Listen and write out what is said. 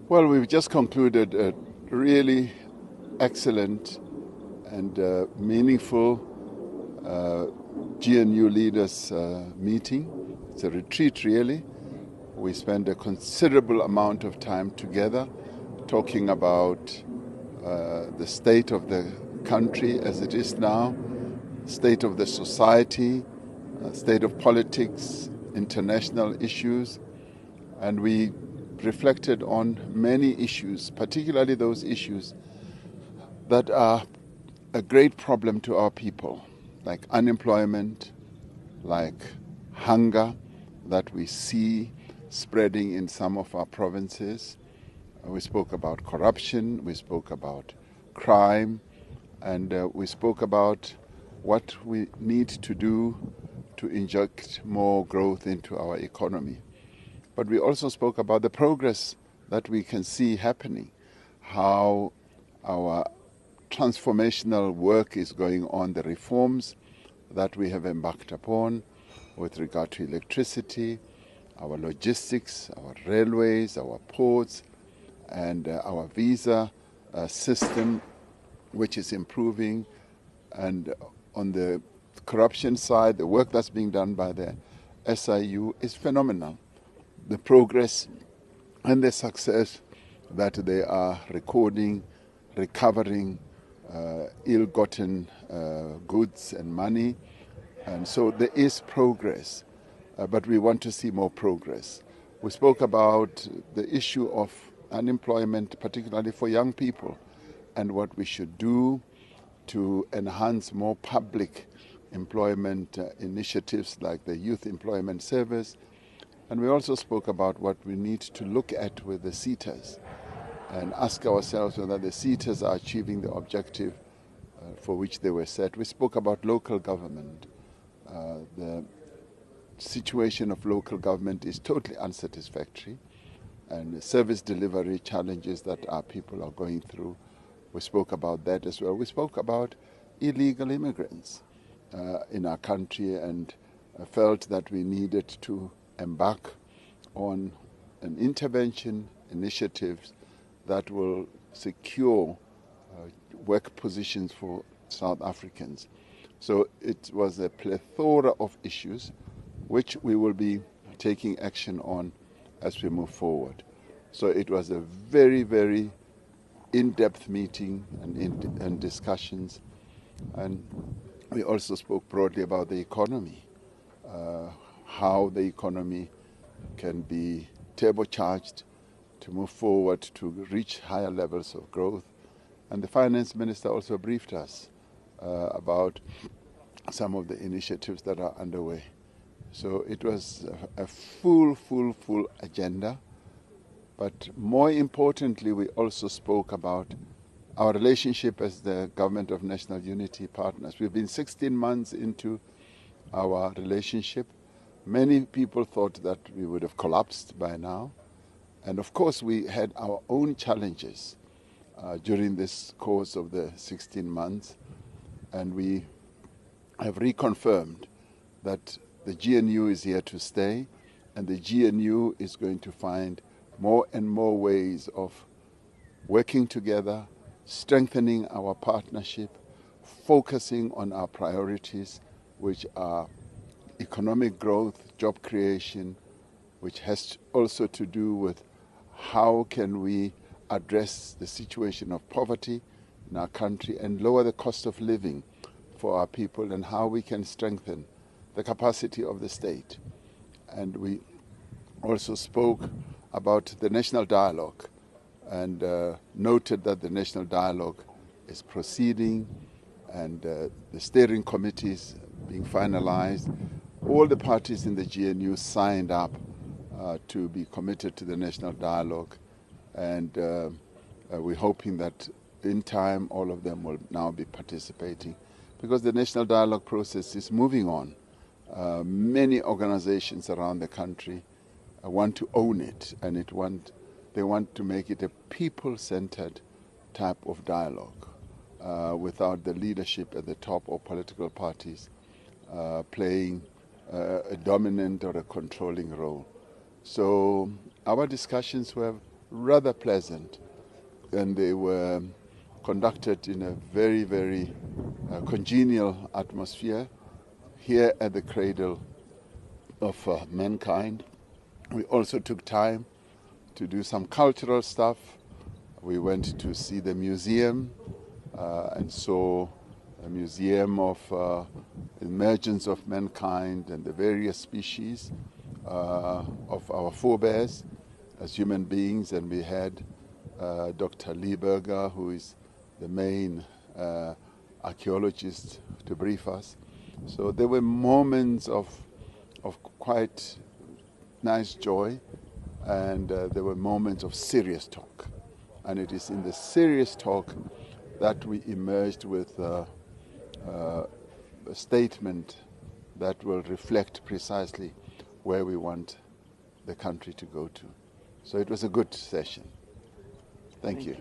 Well, we've just concluded a really excellent and meaningful GNU leaders meeting. It's a retreat, really. We spent a considerable amount of time together talking about the state of the country as it is now, state of the society, state of politics, international issues, and we reflected on many issues, particularly those issues that are a great problem to our people, like unemployment, like hunger that we see spreading in some of our provinces. We spoke about corruption, we spoke about crime, and we spoke about what we need to do to inject more growth into our economy. But we also spoke about the progress that we can see happening, how our transformational work is going on, the reforms that we have embarked upon with regard to electricity, our logistics, our railways, our ports, and our visa system, which is improving. And on the corruption side, the work that's being done by the SIU is phenomenal. The progress and the success that they are recording, recovering ill-gotten goods and money. And so there is progress, but we want to see more progress. We spoke about the issue of unemployment, particularly for young people, and what we should do to enhance more public employment initiatives like the Youth Employment Service. And we also spoke about what we need to look at with the SETAs and ask ourselves whether the SETAs are achieving the objective for which they were set. We spoke about local government. The situation of local government is totally unsatisfactory, and the service delivery challenges that our people are going through. We spoke about that as well. We spoke about illegal immigrants in our country and felt that we needed to embark on an intervention initiatives that will secure work positions for South Africans. So it was a plethora of issues which we will be taking action on as we move forward. So it was a very, very in-depth meeting and discussions. And we also spoke broadly about the economy, how the economy can be turbocharged to move forward to reach higher levels of growth. And the finance minister also briefed us about some of the initiatives that are underway. So it was a full agenda. But more importantly, we also spoke about our relationship as the Government of National Unity partners. We've been 16 months into our relationship. Many people thought that we would have collapsed by now. And of course, we had our own challenges during this course of the 16 months. And we have reconfirmed that the GNU is here to stay, and the GNU is going to find more and more ways of working together, strengthening our partnership, focusing on our priorities, which are economic growth, job creation, which has also to do with how can we address the situation of poverty in our country and lower the cost of living for our people, and how we can strengthen the capacity of the state. And we also spoke about the national dialogue and noted that the national dialogue is proceeding and the steering committees being finalized. All the parties in the GNU signed up to be committed to the national dialogue, and we're hoping that in time all of them will now be participating, because the national dialogue process is moving on. Many organizations around the country want to own it, and they want to make it a people-centered type of dialogue without the leadership at the top or political parties playing a dominant or a controlling role. So our discussions were rather pleasant, and they were conducted in a very, very congenial atmosphere here at the cradle of mankind. We also took time to do some cultural stuff. We went to see the museum and saw a museum of emergence of mankind and the various species of our forebears as human beings. And we had Dr. Lieberger, who is the main archaeologist, to brief us. So there were moments of quite nice joy, and there were moments of serious talk. And it is in the serious talk that we emerged with a statement that will reflect precisely where we want the country to go to. So it was a good session. Thank you.